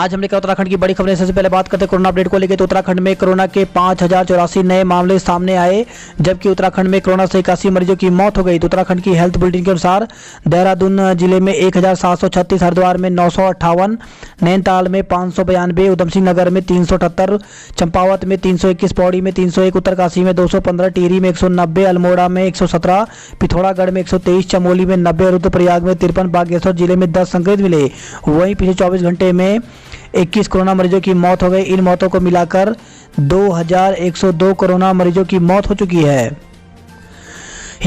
आज हमने कहा उत्तराखंड की बड़ी खबरें। सबसे पहले बात करते हैं कोरोना अपडेट को लेकर। तो उत्तराखंड में कोरोना के 5084 नए मामले सामने आए, जबकि उत्तराखंड में कोरोना से 81 मरीजों की मौत हो गई। तो उत्तराखंड की हेल्थ बुलेटिन के अनुसार देहरादून जिले में 1736, हरिद्वार में 958, नैनीताल में 592, ऊधमसिंह नगर में 378, चंपावत में 321, पौड़ी में 301, उत्तरकाशी में 215, टिहरी में 190, अल्मोड़ा में 117, पिथौरागढ़ में 123, चमोली में 90, रुद्रप्रयाग में 53, बागेश्वर जिले में 10 संक्रमित मिले। वहीं पिछले 24 घंटे में 21 कोरोना मरीजों की मौत हो गई। इन मौतों को मिलाकर 2102 कोरोना मरीजों की मौत हो चुकी है।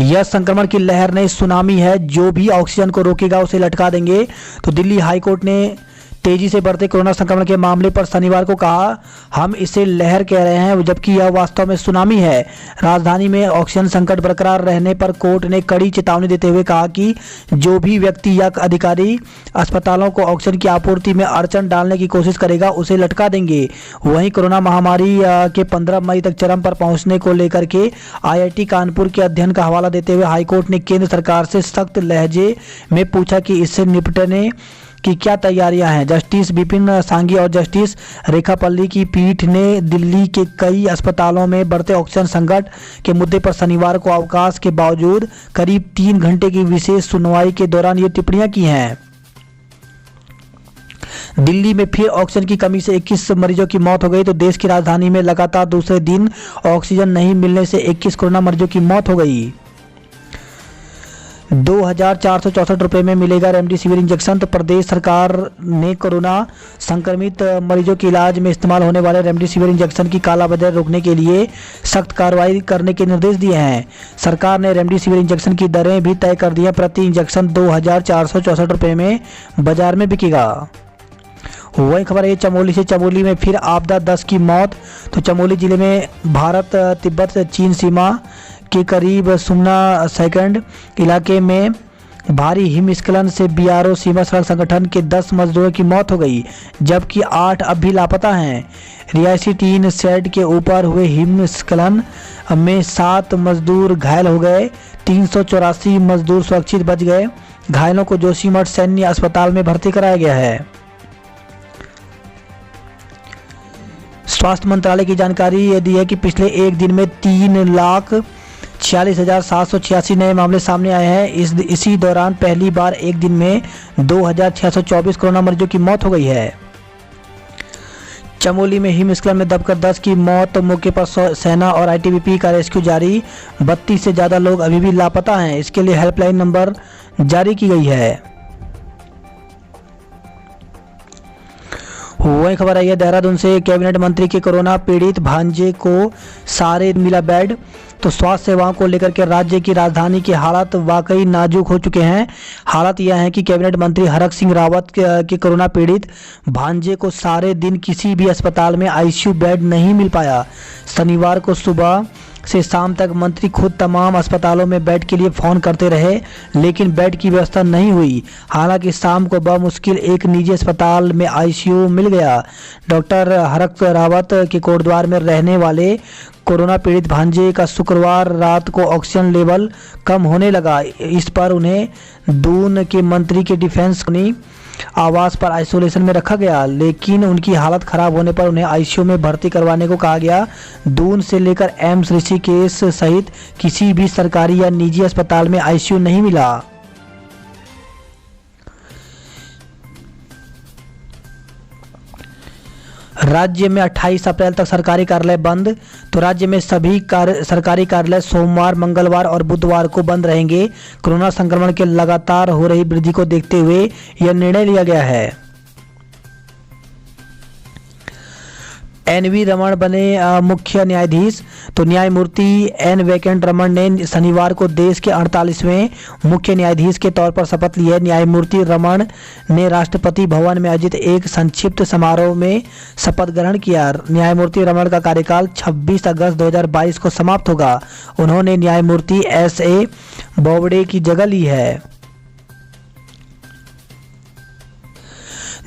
यह संक्रमण की लहर नहीं सुनामी है, जो भी ऑक्सीजन को रोकेगा उसे लटका देंगे। तो दिल्ली हाईकोर्ट ने तेजी से बढ़ते कोरोना संक्रमण के मामले पर शनिवार को कहा, हम इसे लहर कह रहे हैं, जबकि यह वास्तव में सुनामी है। राजधानी में ऑक्सीजन संकट बरकरार रहने पर कोर्ट ने कड़ी चेतावनी देते हुए कहा कि जो भी व्यक्ति या अधिकारी अस्पतालों को ऑक्सीजन की आपूर्ति में अड़चन डालने की कोशिश करेगा उसे लटका देंगे। वहीं कोरोना महामारी के 15 मई तक चरम पर पहुंचने को लेकर के IIT कानपुर के अध्ययन का हवाला देते हुए हाईकोर्ट ने केंद्र सरकार से सख्त लहजे में पूछा कि इससे निपटने की क्या तैयारियां हैं। जस्टिस विपिन सांघी और जस्टिस रेखापल्ली की पीठ ने दिल्ली के कई अस्पतालों में बढ़ते ऑक्सीजन संकट के मुद्दे पर शनिवार को अवकाश के बावजूद करीब 3 घंटे की विशेष सुनवाई के दौरान ये टिप्पणियां की हैं। दिल्ली में फिर ऑक्सीजन की कमी से 21 मरीजों की मौत हो गई। तो देश की राजधानी में लगातार दूसरे दिन ऑक्सीजन नहीं मिलने से 21 कोरोना मरीजों की मौत हो गई। 2464 रुपये में मिलेगा रेमडेसिविर इंजेक्शन। तो प्रदेश सरकार ने कोरोना संक्रमित मरीजों के इलाज में इस्तेमाल होने वाले रेमडेसिविर इंजेक्शन की कालाबाजारी रोकने के लिए सख्त कार्रवाई करने के निर्देश दिए हैं। सरकार ने रेमडेसिविर इंजेक्शन की दरें भी तय कर दी हैं। प्रति इंजेक्शन 2464 रुपये में बाजार में बिकेगा। वही खबर है चमोली से। चमोली में फिर आपदा, 10 की मौत। तो चमोली जिले में भारत तिब्बत चीन सीमा के करीब सुमना सेकंड इलाके में भारी हिमस्खलन से BRO सीमा सड़क संगठन के 10 मजदूरों की मौत हो गई, जबकि 8 अब भी लापता हैं। रिहायशी टीन शेड के ऊपर हुए हिमस्खलन में 7 मजदूर घायल हो गए। 384 मजदूर सुरक्षित बच गए। घायलों को जोशीमठ सैन्य अस्पताल में भर्ती कराया गया है। स्वास्थ्य मंत्रालय की जानकारी यह दी है कि पिछले एक दिन में 3,46,786 नए मामले सामने आए हैं। इसी दौरान पहली बार एक दिन में 2,624 कोरोना मरीजों की मौत हो गई है। चमोली में हिमस्खलन में दबकर 10 की मौत। तो मौके पर सेना और ITBP का रेस्क्यू जारी। 32 से ज़्यादा लोग अभी भी लापता हैं। इसके लिए हेल्पलाइन नंबर जारी की गई है। वही खबर आई है देहरादून से। कैबिनेट मंत्री के कोरोना पीड़ित भांजे को सारे मिला बेड। तो स्वास्थ्य सेवाओं को लेकर के राज्य की राजधानी के हालात वाकई नाजुक हो चुके हैं। हालात यह है कि कैबिनेट मंत्री हरक सिंह रावत के कोरोना पीड़ित भांजे को सारे दिन किसी भी अस्पताल में ICU बेड नहीं मिल पाया। शनिवार को सुबह से शाम तक मंत्री खुद तमाम अस्पतालों में बेड के लिए फ़ोन करते रहे, लेकिन बेड की व्यवस्था नहीं हुई। हालांकि शाम को बमुश्किल एक निजी अस्पताल में ICU मिल गया। डॉक्टर हरक रावत के कोटद्वार में रहने वाले कोरोना पीड़ित भांजे का शुक्रवार रात को ऑक्सीजन लेवल कम होने लगा। इस पर उन्हें दून के मंत्री के डिफेंस आवास पर आइसोलेशन में रखा गया, लेकिन उनकी हालत खराब होने पर उन्हें ICU में भर्ती करवाने को कहा गया। दून से लेकर एम्स ऋषिकेश सहित किसी भी सरकारी या निजी अस्पताल में ICU नहीं मिला। राज्य में 28 अप्रैल तक सरकारी कार्यालय बंद। तो राज्य में सभी सरकारी कार्यालय सोमवार, मंगलवार और बुधवार को बंद रहेंगे। कोरोना संक्रमण के लगातार हो रही वृद्धि को देखते हुए यह निर्णय लिया गया है। NV रमन बने मुख्य न्यायाधीश। तो न्यायमूर्ति N वेंकट रमन ने शनिवार को देश के 48वें मुख्य न्यायाधीश के तौर पर शपथ ली है। न्यायमूर्ति रमन ने राष्ट्रपति भवन में आयोजित एक संक्षिप्त समारोह में शपथ ग्रहण किया। न्यायमूर्ति रमन का कार्यकाल 26 अगस्त 2022 को समाप्त होगा। उन्होंने न्यायमूर्ति SA बोबडे की जगह ली है।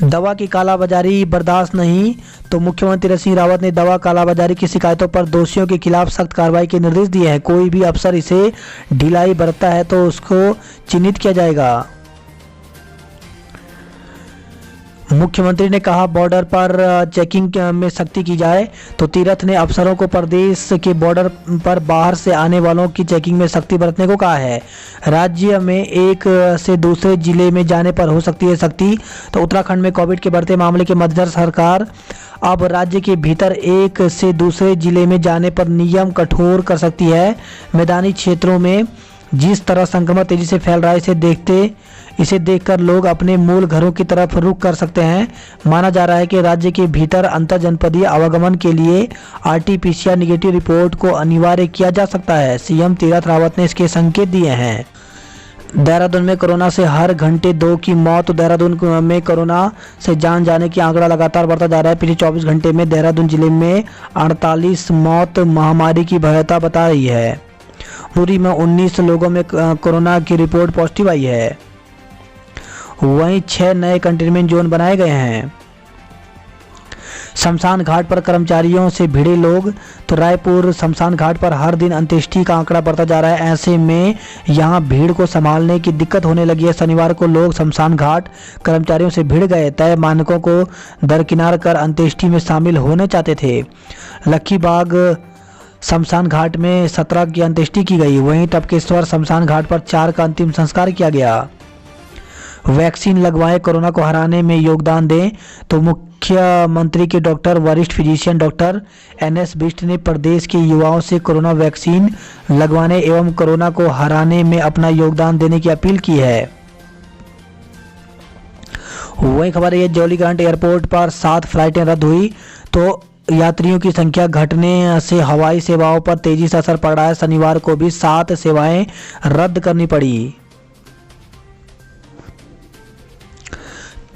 दवा की कालाबाजारी बर्दाश्त नहीं। तो मुख्यमंत्री तीरथ सिंह रावत ने दवा कालाबाजारी की शिकायतों पर दोषियों के खिलाफ सख्त कार्रवाई के निर्देश दिए हैं। कोई भी अफसर इसे ढिलाई बरतता है तो उसको चिन्हित किया जाएगा। मुख्यमंत्री ने कहा बॉर्डर पर चेकिंग में सख्ती की जाए। तो तीरथ ने अफसरों को प्रदेश के बॉर्डर पर बाहर से आने वालों की चेकिंग में सख्ती बरतने को कहा है। राज्य में एक से दूसरे जिले में जाने पर हो सकती है सख्ती। तो उत्तराखंड में कोविड के बढ़ते मामले के मद्देनजर सरकार अब राज्य के भीतर एक से दूसरे जिले में जाने पर नियम कठोर कर सकती है। मैदानी क्षेत्रों में जिस तरह संक्रमण तेजी से फैल रहा है इसे देखकर लोग अपने मूल घरों की तरफ रुख कर सकते हैं। माना जा रहा है कि राज्य के भीतर अंतर जनपदीय आवागमन के लिए आरटी-पीसीआर नेगेटिव रिपोर्ट को अनिवार्य किया जा सकता है। सीएम तीरथ रावत ने इसके संकेत दिए हैं। देहरादून में कोरोना से हर घंटे 2 की मौत। देहरादून में कोरोना से जान जाने की आंकड़ा लगातार बढ़ता जा रहा है। पिछले 24 घंटे में देहरादून जिले में 48 मौत महामारी की भयावहता बता रही है। पूरी में 19 लोगों में कोरोना की रिपोर्ट पॉजिटिव आई है। वहीं 6 नए कंटेनमेंट जोन बनाए गए हैं। शमशान घाट पर कर्मचारियों से भिड़े लोग। तो रायपुर शमशान घाट पर हर दिन अंत्येष्टि का आंकड़ा बढ़ता जा रहा है। ऐसे में यहां भीड़ को संभालने की दिक्कत होने लगी है। शनिवार को लोग शमशान घाट कर्मचारियों से भिड़ गए। तय मानकों को दरकिनार कर अंत्येष्टि में शामिल होने चाहते थे। लक्खीबाग शमशान घाट में 17 की अंत्येष्टि की गई। वहीं टपकेश्वर शमशान घाट पर 4 का अंतिम संस्कार किया गया। वैक्सीन लगवाएं, कोरोना को हराने में योगदान दें। तो मुख्यमंत्री के डॉक्टर वरिष्ठ फिजिशियन डॉक्टर NS बिष्ट ने प्रदेश के युवाओं से कोरोना वैक्सीन लगवाने एवं कोरोना को हराने में अपना योगदान देने की अपील की है। वही खबर है जौलीग्रांट एयरपोर्ट पर 7 फ्लाइटें रद्द हुई। तो यात्रियों की संख्या घटने से हवाई सेवाओं पर तेजी से असर पड़ रहा है। शनिवार को भी 7 सेवाएं रद्द करनी पड़ी।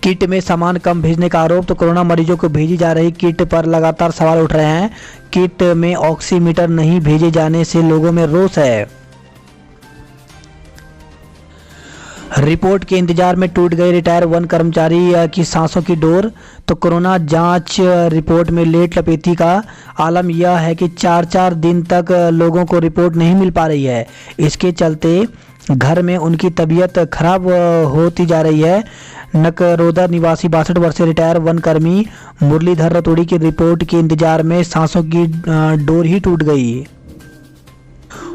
किट में सामान कम भेजने का आरोप। तो कोरोना मरीजों को भेजी जा रही किट पर लगातार सवाल उठ रहे हैं। किट में ऑक्सीमीटर नहीं भेजे जाने से लोगों में रोष है। रिपोर्ट के इंतजार में टूट गई रिटायर वन कर्मचारी की सांसों की डोर। तो कोरोना जांच रिपोर्ट में लेट लपेटी का आलम यह है कि 4-4 दिन तक लोगों को रिपोर्ट नहीं मिल पा रही है। इसके चलते घर में उनकी तबीयत खराब होती जा रही है। नकरोदा निवासी 62 वर्षीय रिटायर वन कर्मी मुरलीधर रतोड़ी की रिपोर्ट के इंतजार में सांसों की डोर ही टूट गई।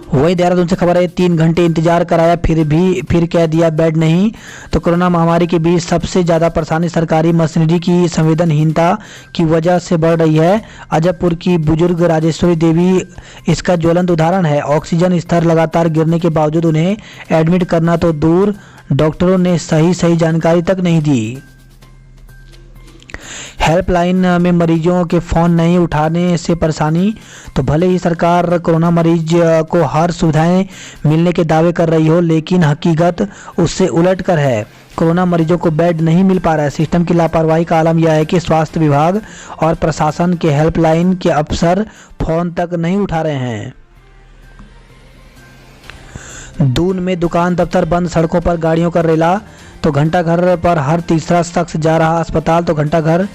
वही देहरादून से खबर है 3 घंटे इंतजार कराया फिर कह दिया बेड नहीं। तो कोरोना महामारी के बीच सबसे ज़्यादा परेशानी सरकारी मशीनरी की संवेदनहीनता की वजह से बढ़ रही है। अजयपुर की बुजुर्ग राजेश्वरी देवी इसका ज्वलंत उदाहरण है। ऑक्सीजन स्तर लगातार गिरने के बावजूद उन्हें एडमिट करना तो दूर, डॉक्टरों ने सही जानकारी तक नहीं दी। हेल्पलाइन में मरीजों के फ़ोन नहीं उठाने से परेशानी। तो भले ही सरकार कोरोना मरीज को हर सुविधाएं मिलने के दावे कर रही हो, लेकिन हकीकत उससे उलट कर है। कोरोना मरीजों को बेड नहीं मिल पा रहा है। सिस्टम की लापरवाही का आलम यह है कि स्वास्थ्य विभाग और प्रशासन के हेल्पलाइन के अफसर फ़ोन तक नहीं उठा रहे हैं। दून में दुकान दफ्तर बंद, सड़कों पर गाड़ियों का रेला। तो घंटाघर पर हर तीसरा शख्स जा रहा अस्पताल। तो घंटाघर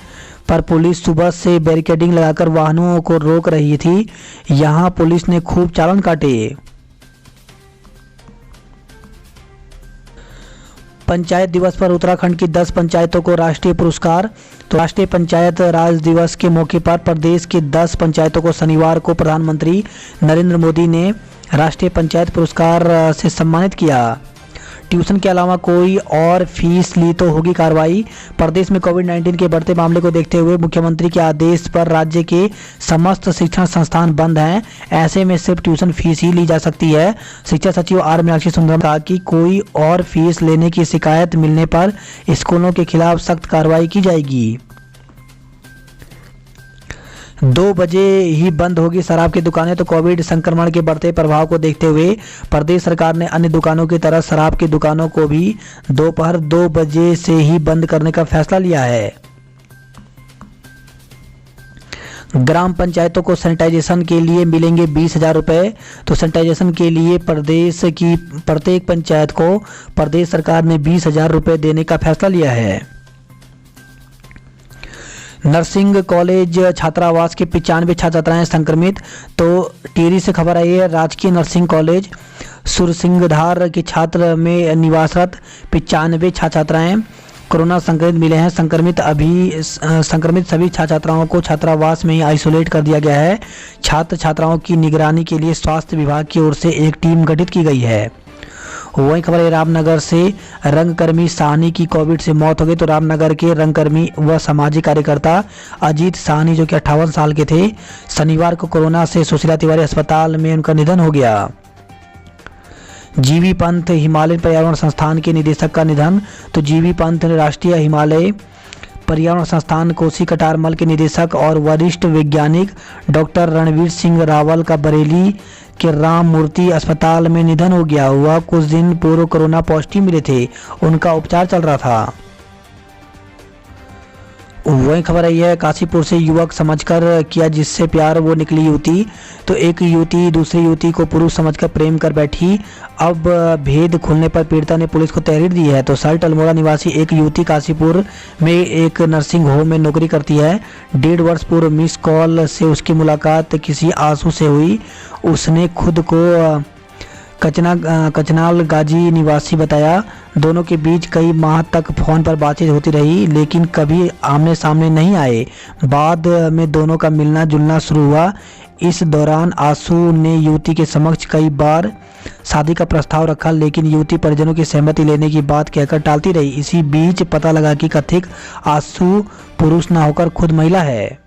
पर पुलिस सुबह से बैरिकेडिंग लगाकर वाहनों को रोक रही थी। यहां पुलिस ने खूब चालान काटे। पंचायत दिवस पर उत्तराखंड की 10 पंचायतों को राष्ट्रीय पुरस्कार। तो राष्ट्रीय पंचायत राज दिवस के मौके पर प्रदेश की 10 पंचायतों को शनिवार को प्रधानमंत्री नरेंद्र मोदी ने राष्ट्रीय पंचायत पुरस्कार से सम्मानित किया। ट्यूशन के अलावा कोई और फीस ली तो होगी कार्रवाई। प्रदेश में कोविड-19 के बढ़ते मामले को देखते हुए मुख्यमंत्री के आदेश पर राज्य के समस्त शिक्षण संस्थान बंद हैं। ऐसे में सिर्फ ट्यूशन फीस ही ली जा सकती है। शिक्षा सचिव R मीनाक्षी सुंदरम ने कहा कि कोई और फीस लेने की शिकायत मिलने पर स्कूलों के खिलाफ सख्त कार्रवाई की जाएगी। 2 बजे ही बंद होगी शराब की दुकानें। तो कोविड संक्रमण के बढ़ते प्रभाव को देखते हुए प्रदेश सरकार ने अन्य दुकानों की तरह शराब की दुकानों को भी दोपहर 2 बजे से ही बंद करने का फैसला लिया है। ग्राम पंचायतों को सैनिटाइजेशन के लिए मिलेंगे 20,000 रुपये। तो सैनिटाइजेशन के लिए प्रदेश की प्रत्येक पंचायत को प्रदेश सरकार ने 20,000 रुपये देने का फैसला लिया है। नर्सिंग कॉलेज छात्रावास के 95 छात्र छात्राएं संक्रमित। तो टिहरी से खबर आई है राजकीय नर्सिंग कॉलेज सुरसिंगधार के छात्र में निवासरत 95 छात्र छात्राएं कोरोना संक्रमित मिले हैं। संक्रमित सभी छात्राओं को छात्रावास में ही आइसोलेट कर दिया गया है। छात्र छात्राओं की निगरानी के लिए स्वास्थ्य विभाग की ओर से एक टीम गठित की गई है। वहीं खबर है रामनगर से, रंगकर्मी साहनी की कोविड से मौत हो गई। तो रामनगर के रंगकर्मी व सामाजिक कार्यकर्ता अजीत साहनी जो कि 58 साल के थे, शनिवार को कोरोना से सुशीला तिवारी अस्पताल में उनका निधन हो गया। जीवी पंत हिमालयन पर्यावरण संस्थान के निदेशक का निधन। तो जीवी पंत राष्ट्रीय हिमालय पर्यावरण संस्थान कोसी कटारमल के निदेशक और वरिष्ठ वैज्ञानिक डॉक्टर रणवीर सिंह रावल का बरेली के राम मूर्ति अस्पताल में निधन हो गया। वह कुछ दिन पूर्व कोरोना पॉजिटिव मिले थे, उनका उपचार चल रहा था। वही खबर आई है काशीपुर से, युवक समझकर किया जिससे प्यार वो निकली युवती। तो एक युवती दूसरी युवती को पुरुष समझकर प्रेम कर बैठी। अब भेद खुलने पर पीड़िता ने पुलिस को तहरीर दी है। तो सल्ट अल्मोड़ा निवासी एक युवती काशीपुर में एक नर्सिंग होम में नौकरी करती है। 1.5 वर्ष पूर्व मिस कॉल से उसकी मुलाकात किसी आंसू से हुई। उसने खुद को कचनाल गाजी निवासी बताया। दोनों के बीच कई माह तक फोन पर बातचीत होती रही, लेकिन कभी आमने सामने नहीं आए। बाद में दोनों का मिलना जुलना शुरू हुआ। इस दौरान आंसू ने युवती के समक्ष कई बार शादी का प्रस्ताव रखा, लेकिन युवती परिजनों की सहमति लेने की बात कहकर टालती रही। इसी बीच पता लगा कि कथित आंसू पुरुष न होकर खुद महिला है।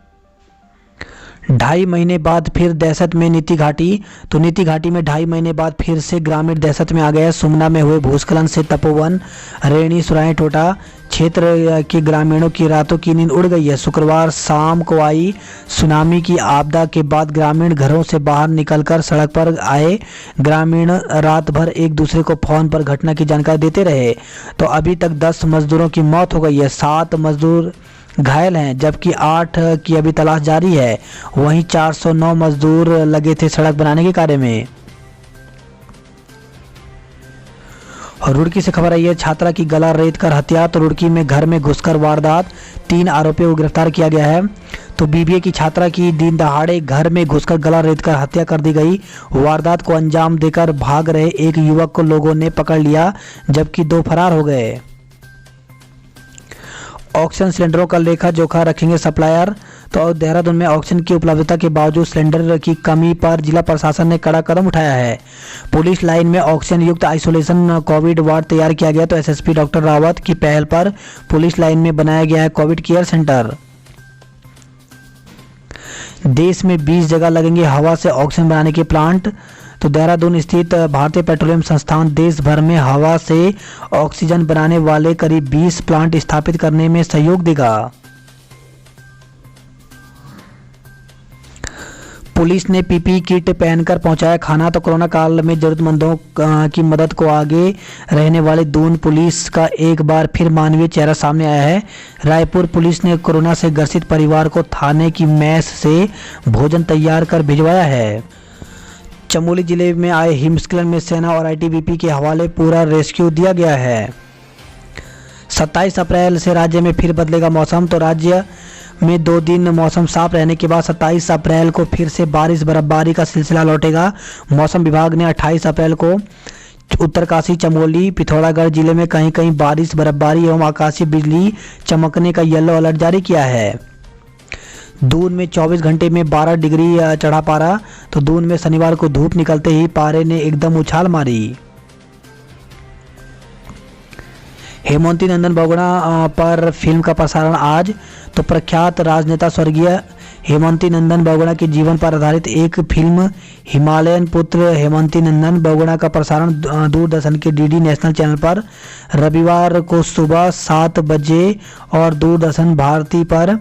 2.5 महीने बाद फिर दहशत में नीति घाटी। तो नीति घाटी में 2.5 महीने बाद फिर से ग्रामीण दहशत में आ गए। सुमना में हुए भूस्खलन से तपोवन, रेणी, सुराई, टोटा क्षेत्र के ग्रामीणों की रातों की नींद उड़ गई है। शुक्रवार शाम को आई सुनामी की आपदा के बाद ग्रामीण घरों से बाहर निकलकर सड़क पर आए। ग्रामीण रात भर एक दूसरे को फोन पर घटना की जानकारी देते रहे। तो अभी तक 10 मजदूरों की मौत हो गई है, 7 मजदूर घायल हैं, जबकि 8 की अभी तलाश जारी है। वहीं 409 मजदूर लगे थे सड़क बनाने के कार्य में। और रुड़की से खबर आई है, छात्रा की गला रेत कर हत्या। तो रुड़की में घर में घुसकर वारदात, 3 आरोपियों को गिरफ्तार किया गया है। तो बीबीए की छात्रा की दिन दहाड़े घर में घुसकर गला रेत कर हत्या कर दी गई। वारदात को अंजाम देकर भाग रहे एक युवक को लोगों ने पकड़ लिया, जबकि 2 फरार हो गए। ऑक्सीजन सिलेंडरों का लेखा जोखा रखेंगे सप्लायर। तो देहरादून में ऑक्सीजन की उपलब्धता के बावजूद सिलेंडर की कमी पर जिला प्रशासन ने कड़ा कदम उठाया है। पुलिस लाइन में ऑक्सीजन युक्त आइसोलेशन कोविड वार्ड तैयार किया गया। तो एसएसपी डॉक्टर रावत की पहल पर पुलिस लाइन में बनाया गया है कोविड केयर सेंटर। देश में 20 जगह लगेंगे हवा से ऑक्सीजन बनाने के प्लांट। तो देहरादून स्थित भारतीय पेट्रोलियम संस्थान देश भर में हवा से ऑक्सीजन बनाने वाले करीब 20 प्लांट स्थापित करने में सहयोग देगा। पुलिस ने पीपीई किट पहनकर पहुंचाया खाना। तो कोरोना काल में जरूरतमंदों की मदद को आगे रहने वाले दून पुलिस का एक बार फिर मानवीय चेहरा सामने आया है। रायपुर पुलिस ने कोरोना से ग्रसित परिवार को थाने की मेस से भोजन तैयार कर भिजवाया है। चमोली जिले में आए हिमस्खलन में सेना और आईटीबीपी के हवाले पूरा रेस्क्यू दिया गया है। 27 अप्रैल से राज्य में फिर बदलेगा मौसम। तो राज्य में 2 दिन मौसम साफ रहने के बाद 27 अप्रैल को फिर से बारिश बर्फबारी का सिलसिला लौटेगा। मौसम विभाग ने 28 अप्रैल को उत्तरकाशी, चमोली, पिथौरागढ़ जिले में कहीं कहीं बारिश बर्फबारी एवं आकाशीय बिजली चमकने का येलो अलर्ट जारी किया है। दून में 24 घंटे में 12 डिग्री चढ़ा पारा। तो दून में शनिवार को धूप निकलते ही पारे ने एकदम उछाल मारी। हेमंती नंदन बहुगुणा पर फिल्म का प्रसारण आज। तो प्रख्यात राजनेता स्वर्गीय हेमंती नंदन बहुगुणा के जीवन पर आधारित एक फिल्म हिमालयन पुत्र हेमंती नंदन बहुगुणा का प्रसारण दूरदर्शन के डीडी नेशनल चैनल पर रविवार को सुबह 7 बजे और दूरदर्शन भारती पर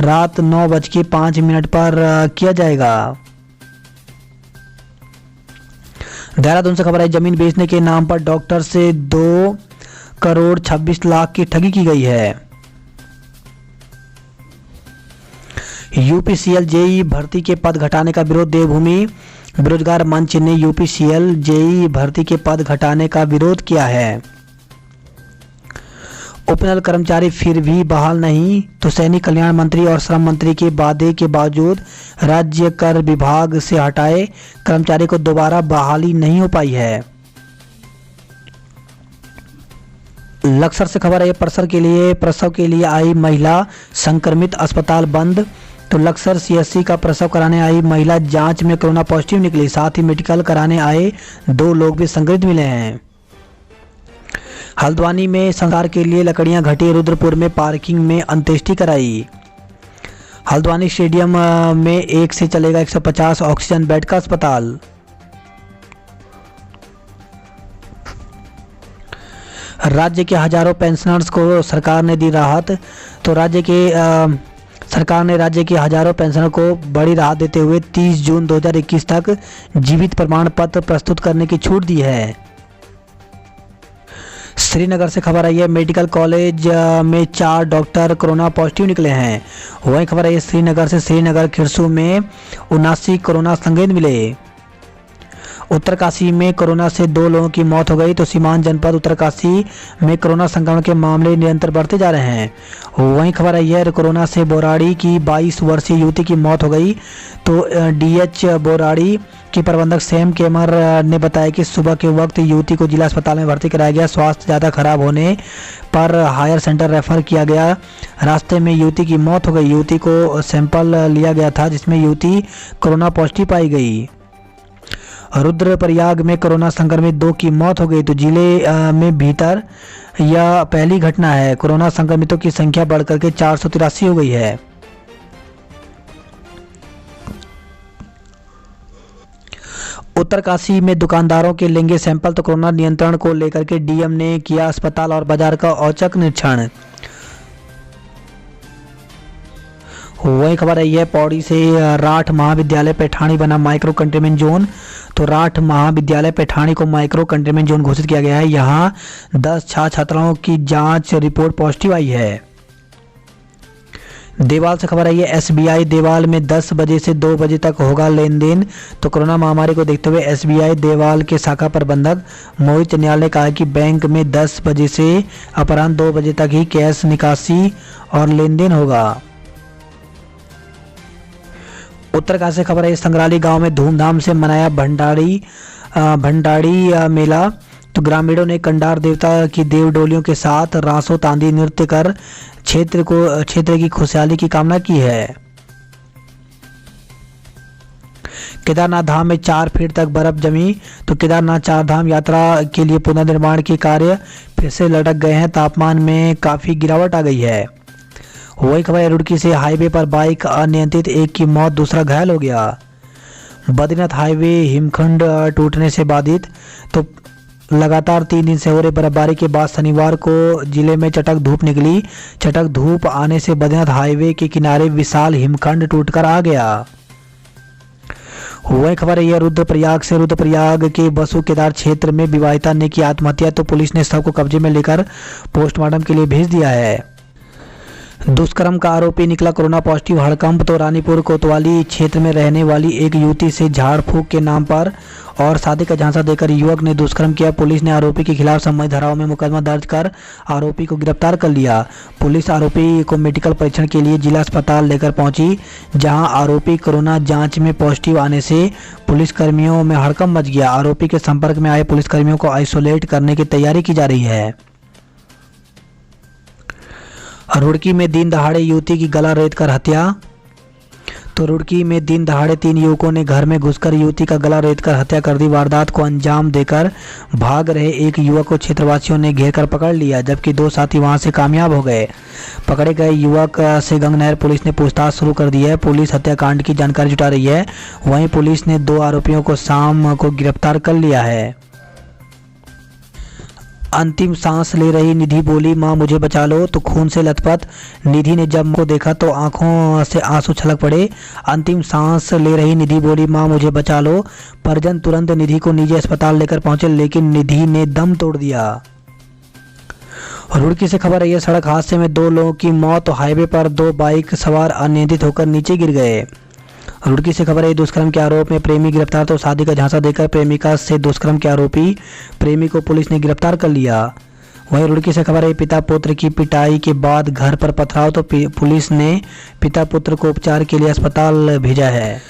रात 9:05 पर किया जाएगा। देहरादून से खबर है, जमीन बेचने के नाम पर डॉक्टर से 2 करोड़ 26 लाख की ठगी की गई है। यूपीसीएल जेई भर्ती के पद घटाने का विरोध। देवभूमि बेरोजगार मंच ने यूपीसीएल जेई भर्ती के पद घटाने का विरोध किया है। उपनल कर्मचारी फिर भी बहाल नहीं। तो सैनिक कल्याण मंत्री और श्रम मंत्री के वादे के बावजूद राज्य कर विभाग से हटाए कर्मचारी को दोबारा बहाली नहीं हो पाई है। लक्सर से खबर है, प्रसव के लिए आई महिला संक्रमित, अस्पताल बंद। तो लक्सर सीएससी का प्रसव कराने आई महिला जांच में कोरोना पॉजिटिव निकली। साथ ही मेडिकल कराने आए 2 लोग भी संक्रमित मिले हैं। हल्द्वानी में संस्कार के लिए लकड़ियां घटी, रुद्रपुर में पार्किंग में अंत्येष्टि कराई। हल्द्वानी स्टेडियम में 1 से चलेगा 150 ऑक्सीजन बेड का अस्पताल। राज्य के हजारों पेंशनर्स को सरकार ने दी राहत। तो सरकार ने राज्य के हजारों पेंशनर को बड़ी राहत देते हुए 30 जून 2021 तक जीवित प्रमाण पत्र प्रस्तुत करने की छूट दी है। श्रीनगर से खबर आई है, मेडिकल कॉलेज में 4 डॉक्टर कोरोना पॉजिटिव निकले हैं। वहीं खबर आई है श्रीनगर खिरसू में 79 कोरोना संक्रमित मिले। उत्तरकाशी में कोरोना से 2 लोगों की मौत हो गई। तो सीमांत जनपद उत्तरकाशी में कोरोना संक्रमण के मामले निरंतर बढ़ते जा रहे हैं। वहीं खबर आई है, कोरोना से बोराड़ी की 22 वर्षीय युवती की मौत हो गई। तो डीएच बोराड़ी के प्रबंधक सैम केमर ने बताया कि सुबह के वक्त युवती को जिला अस्पताल में भर्ती कराया गया। स्वास्थ्य ज़्यादा खराब होने पर हायर सेंटर रेफर किया गया। रास्ते में युवती की मौत हो गई। युवती को सैंपल लिया गया था जिसमें युवती कोरोना पॉजिटिव पाई गई। रुद्रप्रयाग में कोरोना संक्रमित 2 की मौत हो गई। तो जिले में भीतर यह पहली घटना है। कोरोना संक्रमितों की संख्या बढ़कर के 483 हो गई है। उत्तरकाशी में दुकानदारों के लेंगे सैंपल। तो कोरोना नियंत्रण को लेकर के डीएम ने किया अस्पताल और बाजार का औचक निरीक्षण। वही खबर आई है, पौड़ी से राठ महाविद्यालय पैठाणी बना माइक्रो कंटेनमेंट जोन। तो राठ महाविद्यालय पैठाणी को माइक्रो कंटेनमेंट जोन घोषित किया गया है। यहाँ 10 छात्राओं की जांच रिपोर्ट पॉजिटिव आई है। देवाल से खबर आई है, एसबीआई देवाल में 10 बजे से 2 बजे तक होगा लेन देन। तो कोरोना महामारी को देखते हुए एसबीआई देवाल के शाखा प्रबंधक मोहित चन्याल ने कहा कि बैंक में 10 बजे से अपराह्न 2 बजे तक ही कैश निकासी और लेन देन होगा। उत्तरकाशी से खबर है, संग्राली गांव में धूमधाम से मनाया भंडारी मेला। तो ग्रामीणों ने कंडार देवता की देव डोलियों के साथ रासो तांदी नृत्य कर क्षेत्र की खुशहाली की कामना की है। केदारनाथ धाम में 4 फीट तक बर्फ जमी। तो केदारनाथ 4 धाम यात्रा के लिए पुनर्निर्माण के कार्य फिर से लटक गए हैं। तापमान में काफी गिरावट आ गई है। वही खबर है, रुड़की से हाईवे पर बाइक अनियंत्रित, 1 की मौत, दूसरा घायल हो गया। बद्रीनाथ हाईवे हिमखंड टूटने से बाधित। तो लगातार 3 दिन से हो रही बर्फबारी के बाद शनिवार को जिले में चटक धूप निकली। चटक धूप आने से बद्रीनाथ हाईवे के किनारे विशाल हिमखंड टूटकर आ गया। वही खबर है, यह रुद्रप्रयाग के बसु केदार क्षेत्र में विवाहिता ने की आत्महत्या। तो पुलिस ने शव को कब्जे में लेकर पोस्टमार्टम के लिए भेज दिया है। दुष्कर्म का आरोपी निकला कोरोना पॉजिटिव। हड़कंप। तो रानीपुर कोतवाली क्षेत्र में रहने वाली एक युवती से झाड़ फूंक के नाम पर और शादी का झांसा देकर युवक ने दुष्कर्म किया। पुलिस ने आरोपी के खिलाफ संबंधित धाराओं में मुकदमा दर्ज कर आरोपी को गिरफ्तार कर लिया। पुलिस आरोपी को मेडिकल परीक्षण के लिए जिला अस्पताल लेकर पहुंची, जहां आरोपी कोरोना जांच में पॉजिटिव आने से पुलिसकर्मियों में हड़कंप मच गया। आरोपी के संपर्क में आए पुलिसकर्मियों को आइसोलेट करने की तैयारी की जा रही है। रुड़की में दिन दहाड़े युवती की गला रेत कर हत्या। तो रुड़की में दिन दहाड़े 3 युवकों ने घर में घुसकर युवती का गला रेत कर हत्या कर दी। वारदात को अंजाम देकर भाग रहे एक युवक को क्षेत्रवासियों ने घेर कर पकड़ लिया, जबकि 2 साथी वहां से कामयाब हो गए। पकड़े गए युवक से गंगनहर पुलिस ने पूछताछ शुरू कर दी है। पुलिस हत्याकांड की जानकारी जुटा रही है। वहीं पुलिस ने 2 आरोपियों को शाम को गिरफ्तार कर लिया है। अंतिम सांस ले रही निधि बोली, माँ मुझे बचा लो। तो खून से लथपथ निधि ने जब को देखा तो आंखों से आंसू छलक पड़े। अंतिम सांस ले रही निधि बोली, माँ मुझे बचा लो। परिजन तुरंत निधि को निजी अस्पताल लेकर पहुंचे, लेकिन निधि ने दम तोड़ दिया। रुड़की से खबर है, सड़क हादसे में 2 लोगों की मौत। तो हाईवे पर 2 बाइक सवार अनियंत्रित होकर नीचे गिर गए। रुड़की से खबर है, दुष्कर्म के आरोप में प्रेमी गिरफ्तार। तो शादी का झांसा देकर प्रेमिका से दुष्कर्म के आरोपी प्रेमी को पुलिस ने गिरफ्तार कर लिया। वहीं रुड़की से खबर है, पिता पुत्र की पिटाई के बाद घर पर पथराव। तो पुलिस ने पिता पुत्र को उपचार के लिए अस्पताल भेजा है।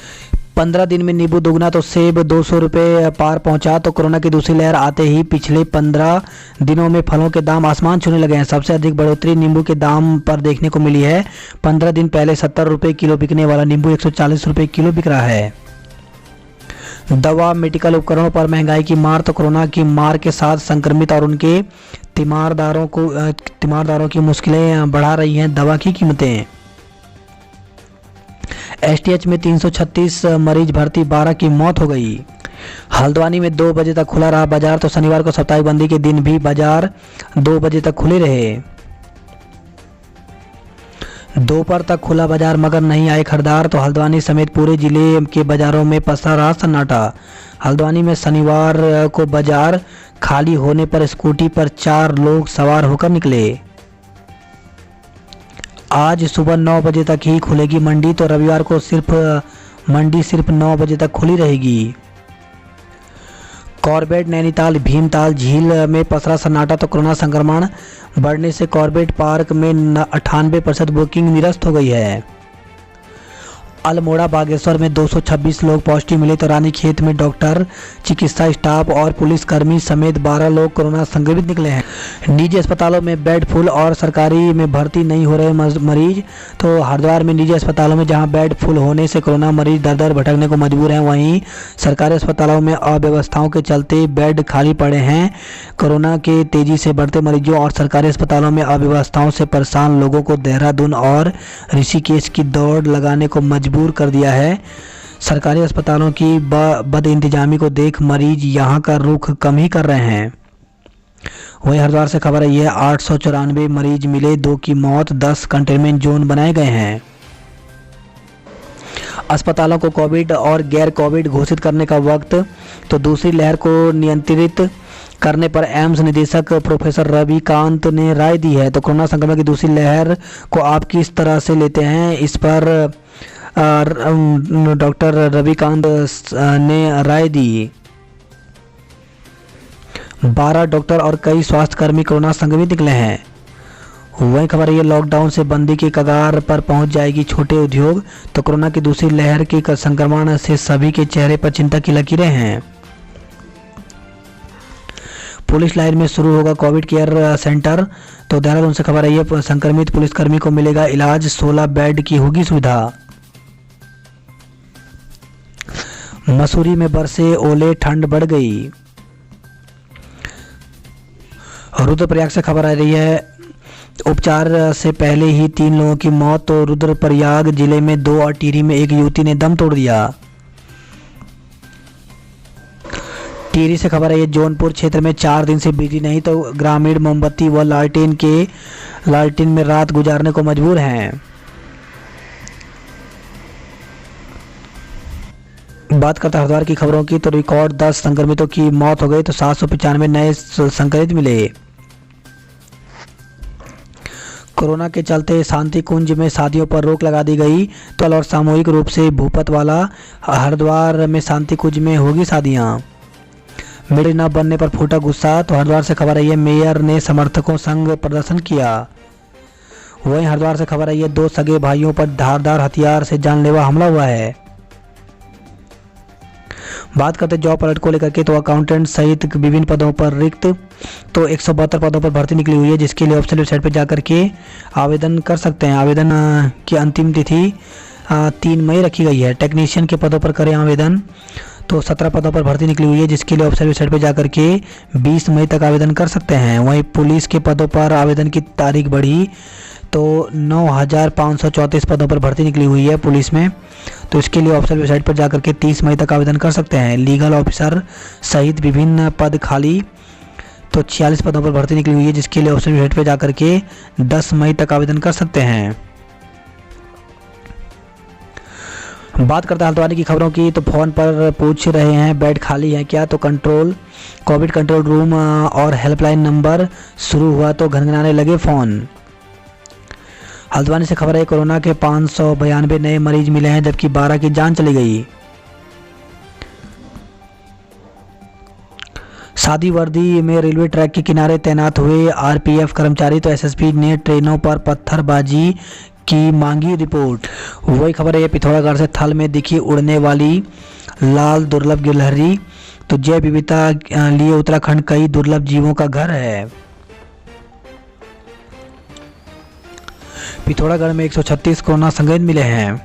15 दिन में नींबू दुगना तो सेब 200 रुपये पार पहुंचा। तो कोरोना की दूसरी लहर आते ही पिछले 15 दिनों में फलों के दाम आसमान छूने लगे हैं। सबसे अधिक बढ़ोतरी नींबू के दाम पर देखने को मिली है। 15 दिन पहले 70 रुपये किलो बिकने वाला नींबू 140 रुपये किलो बिक रहा है। दवा मेडिकल उपकरणों पर महंगाई की मार। तो कोरोना की मार के साथ संक्रमित और उनके तीमारदारों की मुश्किलें बढ़ा रही हैं दवा की कीमतें। एसटीएच में 336 मरीज भर्ती, 12 की मौत हो गई। हल्द्वानी में 2 बजे तक खुला रहा बाजार। तो शनिवार को साप्ताहिक बंदी के दिन भी बाजार 2 बजे तक खुले रहे। दोपहर तक खुला बाजार मगर नहीं आए खरीदार। तो हल्द्वानी समेत पूरे जिले के बाजारों में पसरा रहा सन्नाटा। हल्द्वानी में शनिवार को बाजार खाली होने पर स्कूटी पर 4 लोग सवार होकर निकले। आज सुबह 9 बजे तक ही खुलेगी मंडी। तो रविवार को मंडी सिर्फ 9 बजे तक खुली रहेगी। कॉर्बेट नैनीताल भीमताल झील में पसरा सन्नाटा। तो कोरोना संक्रमण बढ़ने से कॉर्बेट पार्क में 98% बुकिंग निरस्त हो गई है। अल्मोड़ा बागेश्वर में 226 लोग पॉजिटिव मिले। तो रानीखेत में डॉक्टर, चिकित्सा स्टाफ और पुलिसकर्मी समेत 12 लोग कोरोना संक्रमित निकले हैं। निजी अस्पतालों में बेड फुल और सरकारी में भर्ती नहीं हो रहे मरीज। तो हरिद्वार में निजी अस्पतालों में जहां बेड फुल होने से कोरोना मरीज दर दर भटकने को मजबूर हैं, वहीं सरकारी अस्पतालों में अव्यवस्थाओं के चलते बेड खाली पड़े हैं। कोरोना के तेजी से बढ़ते मरीजों और सरकारी अस्पतालों में अव्यवस्थाओं से परेशान लोगों को देहरादून और ऋषिकेश की दौड़ लगाने को मजबूर कर दिया है। सरकारी अस्पतालों की बदइंतजामी को देख मरीज यहां का रुख कम ही कर रहे हैं। वहीं हरिद्वार से खबर आई है 894 मरीज मिले, 2 की मौत, 10 कंटेनमेंट जोन बनाए गए हैं। अस्पतालों को कोविड और गैर कोविड घोषित करने का वक्त। तो दूसरी लहर को नियंत्रित करने पर एम्स निदेशक प्रोफेसर रविकांत ने राय दी है। तो कोरोना संक्रमण की दूसरी लहर को आप किस तरह से लेते हैं, इस पर डॉक्टर रविकांत ने राय दी। 12 डॉक्टर और कई स्वास्थ्यकर्मी कोरोना संक्रमित निकले हैं। वही खबर है लॉकडाउन से बंदी के कगार पर पहुंच जाएगी छोटे उद्योग। तो कोरोना की दूसरी लहर के संक्रमण से सभी के चेहरे पर चिंता की लकीरें हैं। पुलिस लाइन में शुरू होगा कोविड केयर सेंटर। तो देहरादून से खबर आई है संक्रमित पुलिसकर्मी को मिलेगा इलाज, 16 बेड की होगी सुविधा। मसूरी में बरसे ओले, ठंड बढ़ गई। रुद्रप्रयाग से खबर आ रही है उपचार से पहले ही 3 लोगों की मौत। तो रुद्रप्रयाग जिले में 2 और टिहरी में 1 युवती ने दम तोड़ दिया। टिहरी से खबर है जौनपुर क्षेत्र में 4 दिन से बिजली नहीं। तो ग्रामीण मोमबत्ती व लालटेन में रात गुजारने को मजबूर हैं। बात करते हैं हरिद्वार की खबरों की। तो रिकॉर्ड 10 संक्रमितों की मौत हो गई। तो 795 नए संक्रमित मिले। कोरोना के चलते शांति कुंज में शादियों पर रोक लगा दी गई। तो और सामूहिक रूप से भूपत वाला हरिद्वार में शांति कुंज में होगी शादियां। मेरे न बनने पर फूटा गुस्सा। तो हरिद्वार से खबर आई है मेयर ने समर्थकों संग प्रदर्शन किया। वहीं हरिद्वार से खबर आई है 2 सगे भाइयों पर धारदार हथियार से जानलेवा हमला हुआ है। बात करते जॉब अलर्ट को लेकर के। तो अकाउंटेंट सहित विभिन्न पदों पर रिक्त। तो 172 पदों पर भर्ती निकली हुई है, जिसके लिए ऑफिशियल वेबसाइट पर जाकर के आवेदन कर सकते हैं। आवेदन की अंतिम तिथि 3 मई रखी गई है। टेक्नीशियन के पदों पर करें आवेदन। तो 17 पदों पर भर्ती निकली हुई है, जिसके लिए ऑफिशियल वेबसाइट पर जाकर के 20 मई तक आवेदन कर सकते हैं। वहीं पुलिस के पदों पर आवेदन की तारीख बढ़ी। तो 9,534 पदों पर भर्ती निकली हुई है पुलिस में। तो इसके लिए ऑफिशियल वेबसाइट पर जाकर के 30 मई तक आवेदन कर सकते हैं। लीगल ऑफिसर सहित विभिन्न पद खाली। तो 46 पदों पर भर्ती निकली हुई है, जिसके लिए ऑफिशियल वेबसाइट पर जाकर के 10 मई तक आवेदन कर सकते हैं। बात करते हैं हल्द्वानी की खबरों की। तो फोन पर पूछ रहे हैं बेड खाली है क्या। तो कोविड कंट्रोल रूम और हेल्पलाइन नंबर शुरू हुआ तो घनघनाने लगे फ़ोन। हल्द्वानी से खबर है कोरोना के 592 नए मरीज मिले हैं, जबकि 12 की जान चली गई। सादी वर्दी में रेलवे ट्रैक के किनारे तैनात हुए आरपीएफ कर्मचारी। तो एसएसपी ने ट्रेनों पर पत्थरबाजी की मांगी रिपोर्ट। वही खबर है, पिथौरागढ़ से थल में दिखी उड़ने वाली लाल दुर्लभ गिलहरी। तो जैव विविधता लिए उत्तराखंड कई दुर्लभ जीवों का घर है। पिथौरागढ़ में 136 कोरोना संक्रमित मिले हैं।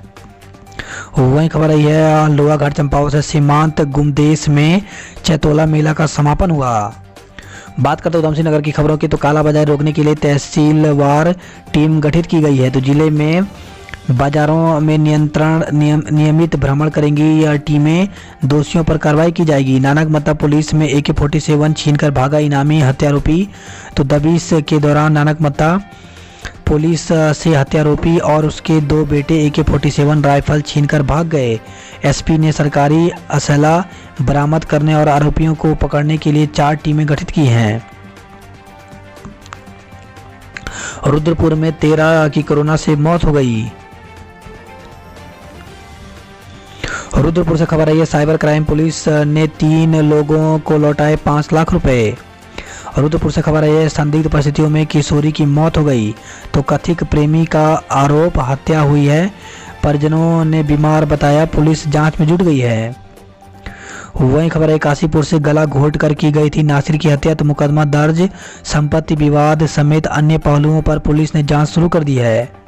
वही खबर आई है, लोहाघाट चंपावत से सीमांत गुमदेश में चैतोला मेला का समापन हुआ। बात करते हैं उधमसिंह नगर की खबरों की, तो कालाबाजारी रोकने के लिए तहसीलवार टीम गठित की गई है। तो जिले में बाजारों में नियमित भ्रमण करेंगी यह टीमें, दोषियों पर कार्रवाई की जाएगी। नानक मत्ता पुलिस में AK-47 छीनकर भागा इनामी हत्यारोपी। तो दबिश के दौरान नानक मत्ता पुलिस से हत्यारोपी और उसके 2 बेटे AK-47 राइफल छीनकर भाग गए। SP ने सरकारी असला बरामद करने और आरोपियों को पकड़ने के लिए 4 टीमें गठित की हैं। रुद्रपुर में 13 की कोरोना से मौत हो गई। रुद्रपुर से खबर आई है, साइबर क्राइम पुलिस ने 3 लोगों को लौटाए 5 लाख रुपए। रुद्रपुर से खबर है, संदिग्ध परिस्थितियों में किशोरी की मौत हो गई। तो कथित प्रेमी का आरोप हत्या हुई है, परिजनों ने बीमार बताया, पुलिस जांच में जुट गई है। वही खबर है, काशीपुर से गला घोट कर की गई थी नासिर की हत्या। तो मुकदमा दर्ज, संपत्ति विवाद समेत अन्य पहलुओं पर पुलिस ने जांच शुरू कर दी है।